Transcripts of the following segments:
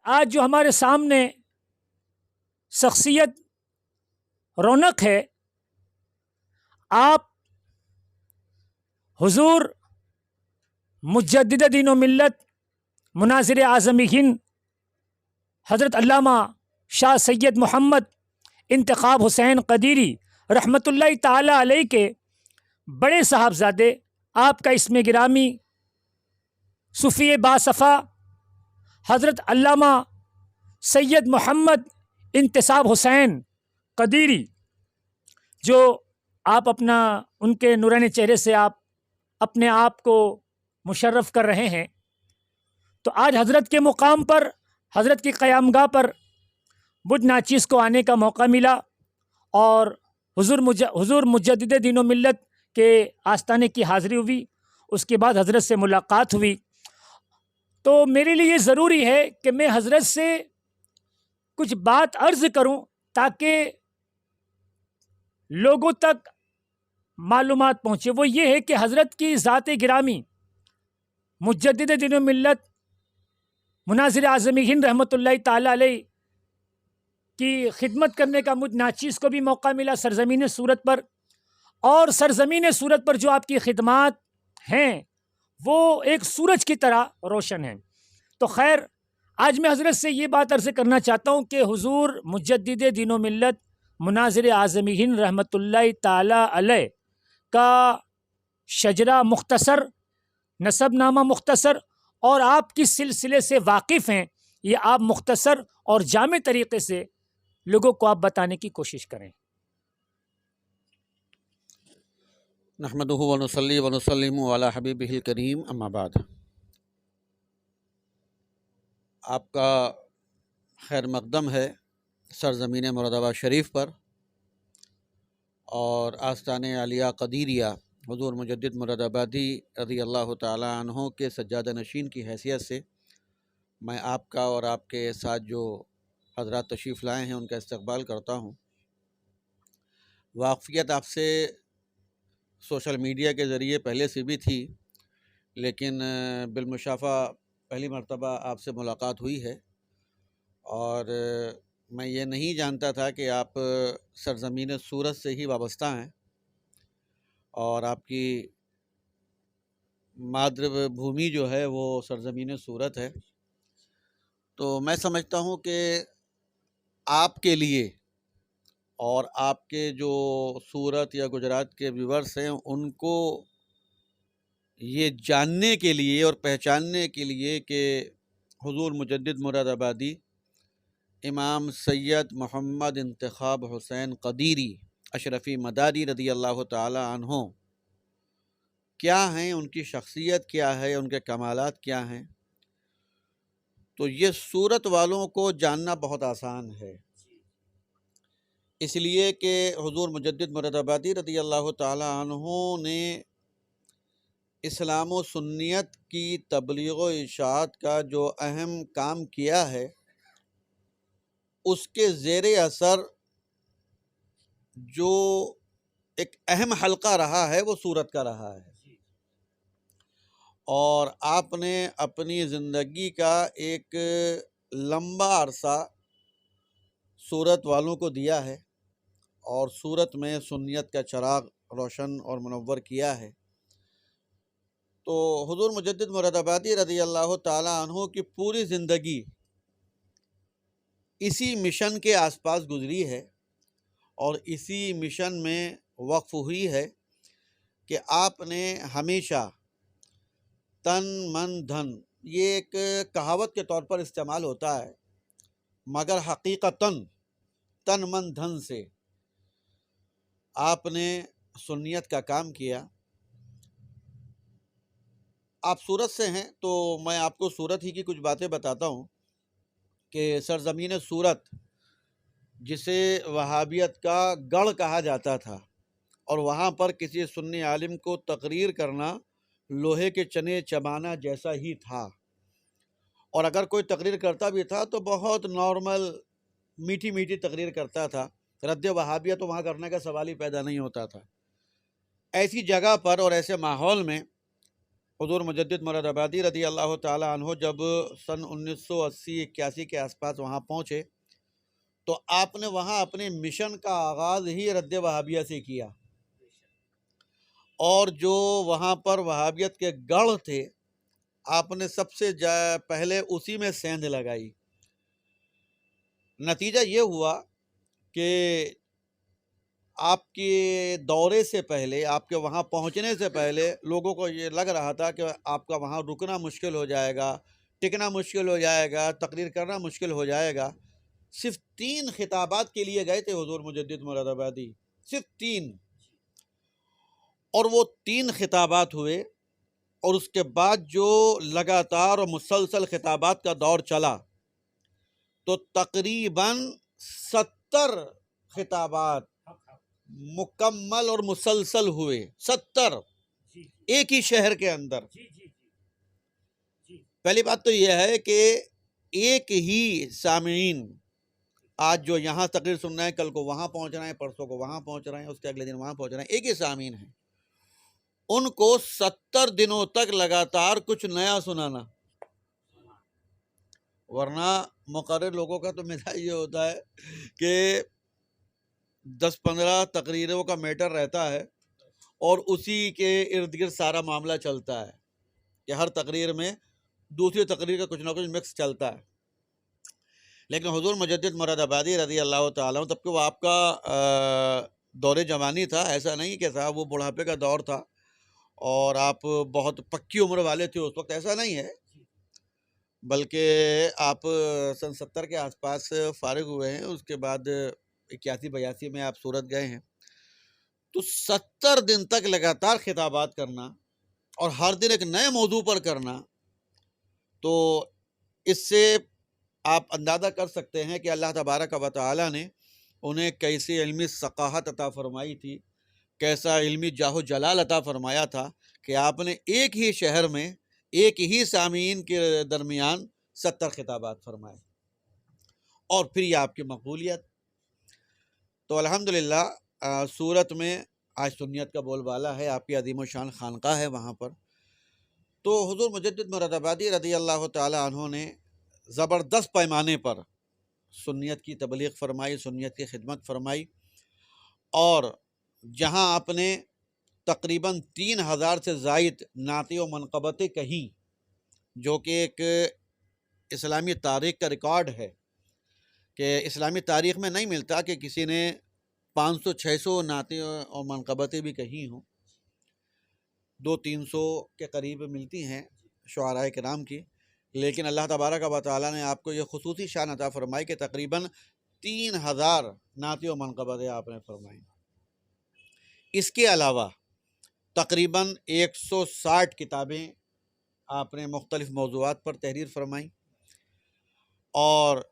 آج جو ہمارے سامنے شخصیت رونق ہے، آپ حضور مجدد دین و ملت مناظر اعظم ہند حضرت علامہ شاہ سید محمد انتخاب حسین قدیری رحمۃ اللہ تعالی علیہ کے بڑے صاحبزادے، آپ کا اسم گرامی صوفی باصفا حضرت علامہ سید محمد انتصاب حسین قدیری، جو آپ ان کے نورانی چہرے سے آپ اپنے آپ کو مشرف کر رہے ہیں، تو آج حضرت کے مقام پر، حضرت کی قیامگاہ پر مجھ ناچیز کو آنے کا موقع ملا اور حضور مجدد دین و ملت کے آستانے کی حاضری ہوئی۔ اس کے بعد حضرت سے ملاقات ہوئی، تو میرے لیے یہ ضروری ہے کہ میں حضرت سے کچھ بات عرض کروں تاکہ لوگوں تک معلومات پہنچے۔ وہ یہ ہے کہ حضرت کی ذات گرامی مجدد دین و ملت مناظر اعظم ہند رحمۃ اللہ تعالی علیہ کی خدمت کرنے کا مجھ ناچیز کو بھی موقع ملا سرزمین صورت پر، اور سرزمین صورت پر جو آپ کی خدمات ہیں وہ ایک سورج کی طرح روشن ہیں۔ تو خیر، آج میں حضرت سے یہ بات عرض کرنا چاہتا ہوں کہ حضور مجدد دین و ملت مناظر اعظم ہند رحمۃ اللہ تعالی علیہ کا شجرہ مختصر، نسب نامہ مختصر، اور آپ کس سلسلے سے واقف ہیں یہ آپ مختصر اور جامع طریقے سے لوگوں کو آپ بتانے کی کوشش کریں۔ نحمدہ ونصلی ونسلم علی حبیبہ الکریم، اما بعد۔ آپ کا خیر مقدم ہے سرزمین مراد آباد شریف پر، اور آستان عالیہ قدیریہ حضور مجدد مراد آبادی رضی اللہ تعالیٰ عنہ کے سجادہ نشین کی حیثیت سے میں آپ کا اور آپ کے ساتھ جو حضرات تشریف لائے ہیں ان کا استقبال کرتا ہوں۔ واقفیت آپ سے سوشل میڈیا کے ذریعے پہلے سے بھی تھی، لیکن بالمشافہ پہلی مرتبہ آپ سے ملاقات ہوئی ہے، اور میں یہ نہیں جانتا تھا کہ آپ سرزمین صورت سے ہی وابستہ ہیں، اور آپ کی مادر بھومی جو ہے وہ سرزمین صورت ہے۔ تو میں سمجھتا ہوں کہ آپ کے لیے اور آپ کے جو سورت یا گجرات کے ویورز ہیں ان کو یہ جاننے کے لیے اور پہچاننے کے لیے کہ حضور مجدد مراد آبادی امام سید محمد انتخاب حسین قدیری اشرفی مداری رضی اللہ تعالی عنہ کیا ہیں، ان کی شخصیت کیا ہے، ان کے کمالات کیا ہیں، تو یہ صورت والوں کو جاننا بہت آسان ہے، اس لیے کہ حضور مجدد مراد آبادی رضی اللہ تعالی عنہ نے اسلام و سنیت کی تبلیغ و اشاعت کا جو اہم کام کیا ہے، اس کے زیر اثر جو ایک اہم حلقہ رہا ہے وہ صورت کا رہا ہے، اور آپ نے اپنی زندگی کا ایک لمبا عرصہ صورت والوں کو دیا ہے، اور صورت میں سنیت کا چراغ روشن اور منور کیا ہے۔ تو حضور مجدد مراد آبادی رضی اللہ تعالی عنہ کی پوری زندگی اسی مشن کے آس پاس گزری ہے، اور اسی مشن میں وقف ہوئی ہے کہ آپ نے ہمیشہ تن من دھن، یہ ایک کہاوت کے طور پر استعمال ہوتا ہے، مگر حقیقتاً تن من دھن سے آپ نے سنیت کا کام کیا۔ آپ صورت سے ہیں تو میں آپ کو صورت ہی کی کچھ باتیں بتاتا ہوں کہ سرزمین صورت جسے وہابیت کا گڑھ کہا جاتا تھا، اور وہاں پر کسی سنی عالم کو تقریر کرنا لوہے کے چنے چبانا جیسا ہی تھا، اور اگر کوئی تقریر کرتا بھی تھا تو بہت نارمل میٹھی میٹھی تقریر کرتا تھا، رد وہابیہ تو وہاں کرنے کا سوال ہی پیدا نہیں ہوتا تھا۔ ایسی جگہ پر اور ایسے ماحول میں حضور مجدد مراد آبادی رضی اللہ تعالیٰ عنہ جب سن 1980-81 کے آس پاس وہاں پہنچے تو آپ نے وہاں اپنے مشن کا آغاز ہی رد وہابیہ سے کیا، اور جو وہاں پر وہابیت کے گڑھ تھے آپ نے سب سے پہلے اسی میں سیندھ لگائی۔ نتیجہ یہ ہوا کہ آپ کے دورے سے پہلے، آپ کے وہاں پہنچنے سے پہلے لوگوں کو یہ لگ رہا تھا کہ آپ کا وہاں رکنا مشکل ہو جائے گا، ٹکنا مشکل ہو جائے گا، تقریر کرنا مشکل ہو جائے گا۔ صرف 3 خطابات کے لیے گئے تھے حضور مجدد مراد آبادی، صرف 3، اور وہ 3 خطابات ہوئے، اور اس کے بعد جو لگاتار اور مسلسل خطابات کا دور چلا تو تقریباً 70 خطابات مکمل اور مسلسل ہوئے، 70 ایک ہی شہر کے اندر۔ پہلی بات تو یہ ہے کہ ایک ہی سامعین آج جو یہاں تقریر سن رہے ہیں کل کو وہاں پہنچ رہے ہیں، پرسوں کو وہاں پہنچ رہے ہیں، اس کے اگلے دن وہاں پہنچ رہے ہیں، ایک ہی سامعین ہیں، ان کو 70 دنوں تک لگاتار کچھ نیا سنانا۔ ورنہ مقرر لوگوں کا تو مزاج یہ ہوتا ہے کہ 10-15 تقریروں کا میٹر رہتا ہے اور اسی کے ارد گرد سارا معاملہ چلتا ہے کہ ہر تقریر میں دوسری تقریر کا کچھ نہ کچھ مکس چلتا ہے۔ لیکن حضور مجدد مراد آبادی رضی اللہ تعالیٰ عنہ، تب کہ وہ آپ کا دور جوانی تھا، ایسا نہیں کہ تھا وہ بڑھاپے کا دور تھا اور آپ بہت پکی عمر والے تھے اس وقت، ایسا نہیں ہے، بلکہ آپ سن 70 کے آس پاس فارغ ہوئے ہیں، اس کے بعد 81-82 میں آپ سورت گئے ہیں۔ تو 70 دن تک لگاتار خطابات کرنا اور ہر دن ایک نئے موضوع پر کرنا، تو اس سے آپ اندازہ کر سکتے ہیں کہ اللہ تبارک و تعالیٰ نے انہیں کیسی علمی ثقافت عطا فرمائی تھی، کیسا علمی جاہ و جلال عطا فرمایا تھا کہ آپ نے ایک ہی شہر میں ایک ہی سامعین کے درمیان 70 خطابات فرمائے، اور پھر یہ آپ کی مقبولیت۔ تو الحمدللہ سورت میں آج سنیت کا بول بالا ہے، آپ کی عظیم و شان خانقاہ ہے وہاں پر۔ تو حضور مجدد مراد آبادی رضی اللہ تعالیٰ عنہ نے زبردست پیمانے پر سنیت کی تبلیغ فرمائی، سنیت کی خدمت فرمائی، اور جہاں آپ نے تقریباً 3000 سے زائد نعتیں و منقبتیں کہیں، جو کہ ایک اسلامی تاریخ کا ریکارڈ ہے کہ اسلامی تاریخ میں نہیں ملتا کہ کسی نے 500-600 نعتیں اور منقبتیں بھی کہی ہوں، 200-300 کے قریب ملتی ہیں شعراء کرام کی، لیکن اللہ تبارک و تعالیٰ نے آپ کو یہ خصوصی شان عطا فرمائی کہ تقریباً 3000 نعتیں و منقبتیں آپ نے فرمائیں۔ اس کے علاوہ تقریباً 160 کتابیں آپ نے مختلف موضوعات پر تحریر فرمائیں، اور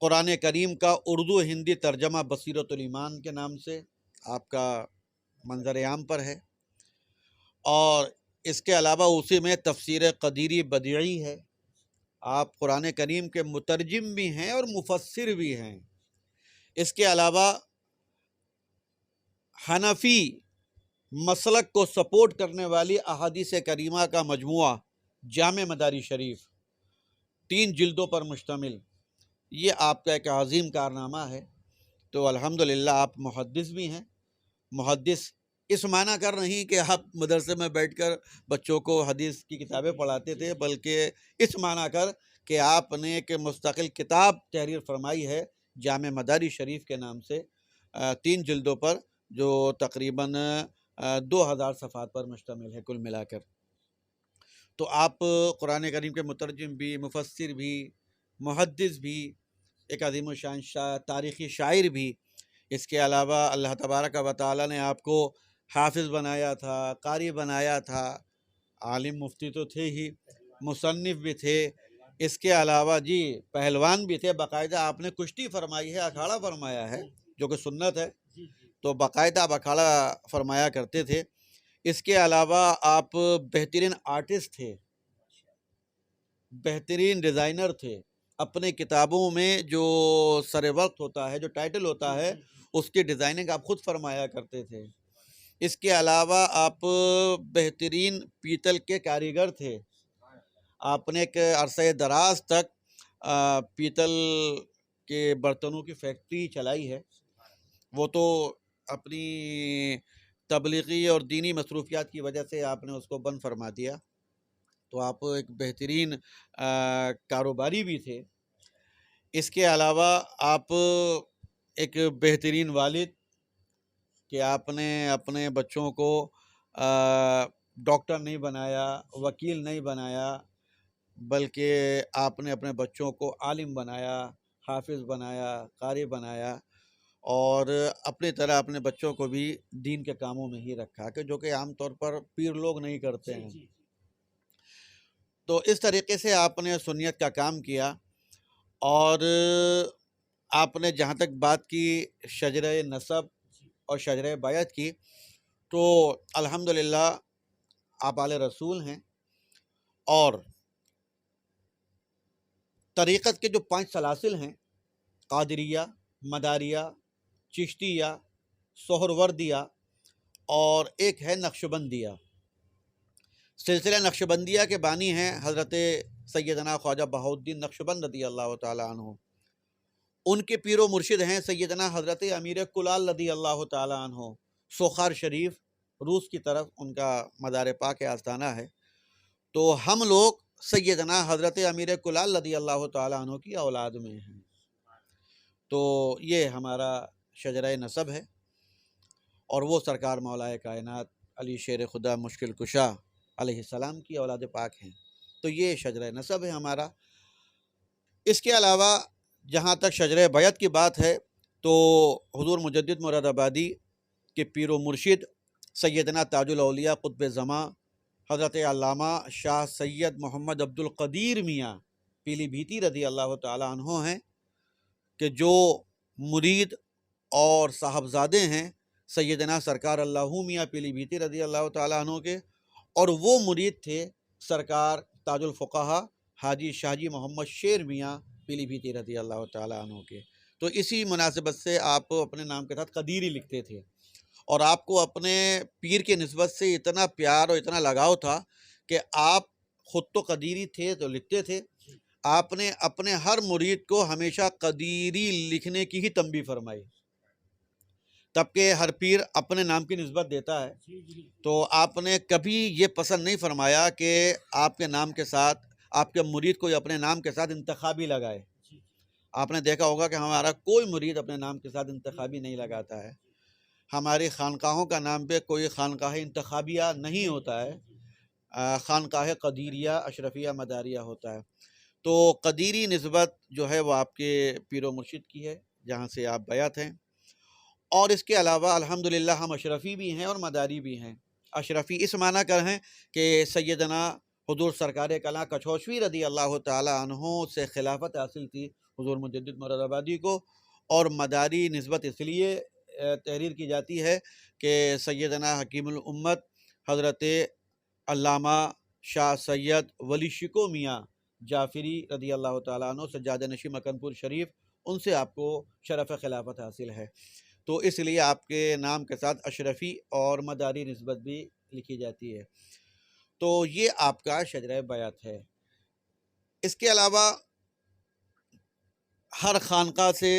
قرآن کریم کا اردو ہندی ترجمہ بصیرت الایمان کے نام سے آپ کا منظر عام پر ہے، اور اس کے علاوہ اسی میں تفسیر قدیری بدیعی ہے۔ آپ قرآن کریم کے مترجم بھی ہیں اور مفسر بھی ہیں۔ اس کے علاوہ حنفی مسلک کو سپورٹ کرنے والی احادیث کریمہ کا مجموعہ جامع مداری شریف 3 جلدوں پر مشتمل، یہ آپ کا ایک عظیم کارنامہ ہے۔ تو الحمدللہ آپ محدث بھی ہیں۔ محدث اس معنی کر نہیں کہ آپ مدرسے میں بیٹھ کر بچوں کو حدیث کی کتابیں پڑھاتے تھے، بلکہ اس معنی کر کہ آپ نے ایک مستقل کتاب تحریر فرمائی ہے جامع مداری شریف کے نام سے، 3 جلدوں پر، جو تقریباً 2000 صفحات پر مشتمل ہے کل ملا کر۔ تو آپ قرآن کریم کے مترجم بھی، مفسر بھی، محدث بھی، ایک عظیم الشان تاریخی شاعر بھی۔ اس کے علاوہ اللہ تبارک و تعالیٰ نے آپ کو حافظ بنایا تھا، قاری بنایا تھا، عالم مفتی تو تھے ہی، مصنف بھی تھے، اس کے علاوہ جی پہلوان بھی تھے، باقاعدہ آپ نے کشتی فرمائی ہے، اکھاڑا فرمایا ہے، جو کہ سنت ہے، تو باقاعدہ آپ اکھاڑا فرمایا کرتے تھے۔ اس کے علاوہ آپ بہترین آرٹسٹ تھے، بہترین ڈیزائنر تھے۔ اپنے کتابوں میں جو سر وقت ہوتا ہے، جو ٹائٹل ہوتا ہے، اس کی ڈیزائننگ آپ خود فرمایا کرتے تھے۔ اس کے علاوہ آپ بہترین پیتل کے کاریگر تھے. آپ نے ایک عرصہ دراز تک پیتل کے برتنوں کی فیکٹری چلائی ہے. وہ تو اپنی تبلیغی اور دینی مصروفیات کی وجہ سے آپ نے اس کو بند فرما دیا. تو آپ ایک بہترین کاروباری بھی تھے. اس کے علاوہ آپ ایک بہترین والد کہ آپ نے اپنے بچوں کو ڈاکٹر نہیں بنایا، وکیل نہیں بنایا، بلکہ آپ نے اپنے بچوں کو عالم بنایا، حافظ بنایا، قاری بنایا، اور اپنی طرح اپنے بچوں کو بھی دین کے کاموں میں ہی رکھا، کہ جو کہ عام طور پر پیر لوگ نہیں کرتے ہیں. تو اس طریقے سے آپ نے سنیت کا کام کیا. اور آپ نے جہاں تک بات کی شجرہ نسب اور شجرہ بیعت کی، تو الحمدللہ آپ آل رسول ہیں. اور طریقت کے جو 5 سلاسل ہیں، قادریہ، مداریہ، چشتیہ، سہروردیہ، اور ایک ہے نقشبندیہ. سلسلہ نقشبندیہ کے بانی ہیں حضرت سیدنا خواجہ بہاؤالدین نقشبند رضی اللہ تعالیٰ عنہ. ان کے پیر و مرشد ہیں سیدنا حضرت امیر کلال رضی اللہ تعالیٰ عنہ. سوخار شریف، روس کی طرف ان کا مزار پاک آستانہ ہے. تو ہم لوگ سیدنا حضرت امیر کلال رضی اللہ تعالیٰ عنہ کی اولاد میں ہیں. تو یہ ہمارا شجرہ نسب ہے. اور وہ سرکار مولا کائنات علی شیر خدا مشکل کشا علیہ السلام کی اولاد پاک ہیں. تو یہ شجرہ نسب ہے ہمارا. اس کے علاوہ جہاں تک شجرہ بیعت کی بات ہے، تو حضور مجدد مراد آبادی کے پیر و مرشد سیدنا تاج الاولیاء قطب زماں حضرت علامہ شاہ سید محمد عبد القدیر میاں پیلی بھیتی رضی اللہ تعالیٰ عنہ ہیں، کہ جو مرید اور صاحبزادے ہیں سیدنا سرکار اللہ میاں پیلی بھیتی رضی اللہ تعالیٰ عنہ کے. اور وہ مرید تھے سرکار تاج الفقہا حاجی شاہ جی محمد شیر میاں پیلی بھیتی رضی اللہ تعالیٰ عنہ کے. تو اسی مناسبت سے آپ اپنے نام کے ساتھ قدیری لکھتے تھے. اور آپ کو اپنے پیر کے نسبت سے اتنا پیار اور اتنا لگاؤ تھا کہ آپ خود تو قدیری تھے تو لکھتے تھے. آپ نے اپنے ہر مرید کو ہمیشہ قدیری لکھنے کی ہی تنبیہ فرمائی. تب کہ ہر پیر اپنے نام کی نسبت دیتا ہے. تو آپ نے کبھی یہ پسند نہیں فرمایا کہ آپ کے نام کے ساتھ آپ کے مرید کو اپنے نام کے ساتھ انتخابی لگائے. آپ نے دیکھا ہوگا کہ ہمارا کوئی مرید اپنے نام کے ساتھ انتخابی نہیں لگاتا ہے. ہماری خانقاہوں کا نام پہ کوئی خانقاہ انتخابیہ نہیں ہوتا ہے، خانقاہ قدیریہ، اشرفیہ، مداریہ ہوتا ہے. تو قدیری نسبت جو ہے وہ آپ کے پیر و مرشد کی ہے جہاں سے آپ بیعت ہیں. اور اس کے علاوہ الحمدللہ ہم اشرفی بھی ہیں اور مداری بھی ہیں. اشرفی اس معنی کر ہیں کہ سیدنا حضور سرکار کلاں کچھوشوی رضی اللہ تعالیٰ عنہ سے خلافت حاصل تھی حضور مجدد مراد آبادی کو. اور مداری نسبت اس لیے تحریر کی جاتی ہے کہ سیدنا حکیم الامت حضرت علامہ شاہ سید ولی شکو میاں جعفری رضی اللہ تعالیٰ عنہ سجادہ نشین مکن پور شریف، ان سے آپ کو شرف خلافت حاصل ہے. تو اس لیے آپ کے نام کے ساتھ اشرفی اور مداری نسبت بھی لکھی جاتی ہے. تو یہ آپ کا شجرہ بیعت ہے. اس کے علاوہ ہر خانقاہ سے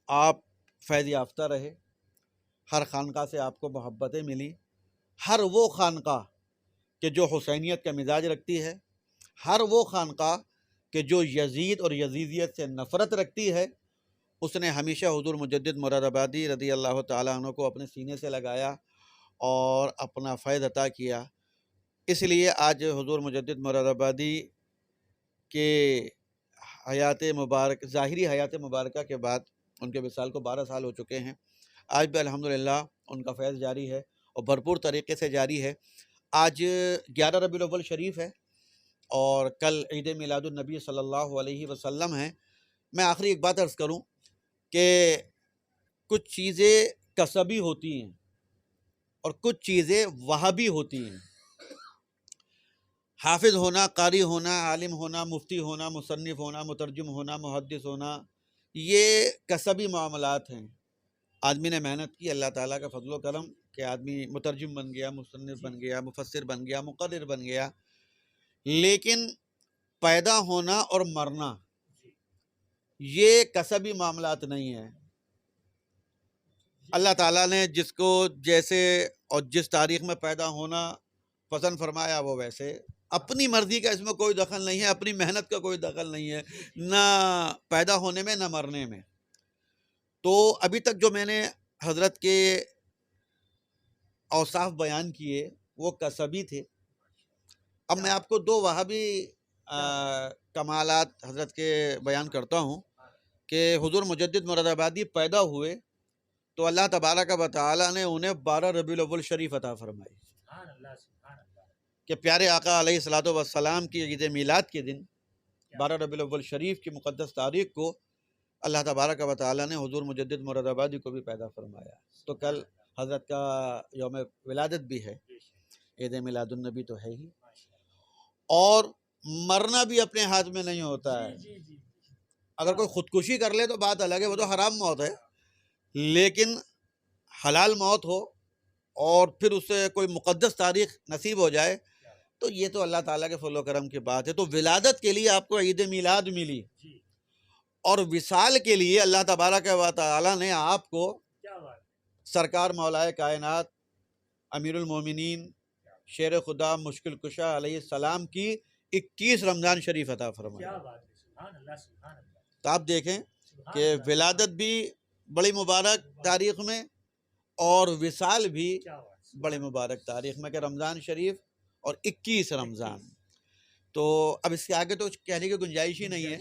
آپ فیض یافتہ رہے، ہر خانقاہ سے آپ کو محبتیں ملی. ہر وہ خانقاہ کہ جو حسینیت کا مزاج رکھتی ہے، ہر وہ خانقاہ کہ جو یزید اور یزیدیت سے نفرت رکھتی ہے، اس نے ہمیشہ حضور مجدد مراد آبادی رضی اللہ تعالیٰ عنہ کو اپنے سینے سے لگایا اور اپنا فیض عطا کیا. اس لیے آج حضور مجدد مراد آبادی کے حیات مبارک، ظاہری حیات مبارکہ کے بعد ان کے وصال کو 12 سال ہو چکے ہیں. آج بھی الحمدللہ ان کا فیض جاری ہے اور بھرپور طریقے سے جاری ہے. آج 11 ربیع الاول شریف ہے اور کل عید میلاد النبی صلی اللہ علیہ وسلم ہے. میں آخری ایک بات عرض کروں کہ کچھ چیزیں کسبی ہوتی ہیں اور کچھ چیزیں وہابی ہوتی ہیں. حافظ ہونا، قاری ہونا، عالم ہونا، مفتی ہونا، مصنف ہونا، مترجم ہونا، محدث ہونا، یہ کسبی معاملات ہیں. آدمی نے محنت کی، اللہ تعالیٰ کا فضل و کرم کہ آدمی مترجم بن گیا، مصنف بن گیا، مفسر بن گیا، مقرر بن گیا، لیکن پیدا ہونا اور مرنا یہ کسبی معاملات نہیں ہیں۔ اللہ تعالیٰ نے جس کو جیسے اور جس تاریخ میں پیدا ہونا پسند فرمایا وہ ویسے، اپنی مرضی کا اس میں کوئی دخل نہیں ہے، اپنی محنت کا کوئی دخل نہیں ہے، نہ پیدا ہونے میں نہ مرنے میں۔ تو ابھی تک جو میں نے حضرت کے اوصاف بیان کیے وہ کسبی تھے۔ اب میں آپ کو دو وہابی کمالات حضرت کے بیان کرتا ہوں کہ حضور مجدد مراد آبادی پیدا ہوئے تو اللہ تبارک و تعالیٰ نے انہیں 12 ربیع الاول شریف عطا فرمائی کہ پیارے آقا علیہ الصلوۃ والسلام کی عید میلاد کے دن 12 ربیع الاول شریف کی مقدس تاریخ کو اللہ تبارک و تعالیٰ نے حضور مجدد مراد آبادی کو بھی پیدا فرمایا۔ تو کل حضرت کا یوم ولادت بھی ہے، عید میلاد النبی تو ہے ہی، اور مرنا بھی اپنے ہاتھ میں نہیں ہوتا ہے۔ اگر کوئی خودکشی کر لے تو بات الگ ہے، وہ تو حرام موت ہے، لیکن حلال موت ہو اور پھر اسے کوئی مقدس تاریخ نصیب ہو جائے تو یہ تو اللہ تعالیٰ کے فضل و کرم کی بات ہے۔ تو ولادت کے لیے آپ کو عید میلاد ملی، اور وصال کے لیے اللہ تبارک و تعالیٰ نے آپ کو سرکار مولا کائنات امیر المومنین شیر خدا مشکل کشا علیہ السلام کی 21 رمضان شریف عطا فرمایا۔ تو آپ دیکھیں کہ ولادت بھی بڑی مبارک تاریخ میں اور وصال بھی بڑی مبارک تاریخ میں، کہ رمضان شریف اور 21 رمضان۔ تو اب اس کے آگے تو کہنے کی گنجائش ہی نہیں ہے،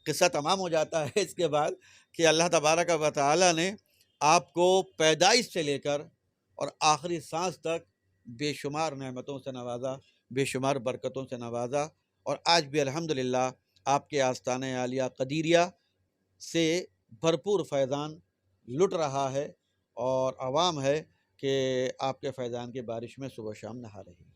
قصہ تمام ہو جاتا ہے اس کے بعد کہ اللہ تبارک و تعالیٰ نے آپ کو پیدائش سے لے کر اور آخری سانس تک بے شمار نعمتوں سے نوازا، بے شمار برکتوں سے نوازا، اور آج بھی الحمدللہ آپ کے آستانِ عالیہ قدیریہ سے بھرپور فیضان لٹ رہا ہے، اور عوام ہے کہ آپ کے فیضان کی بارش میں صبح و شام نہا رہی ہے۔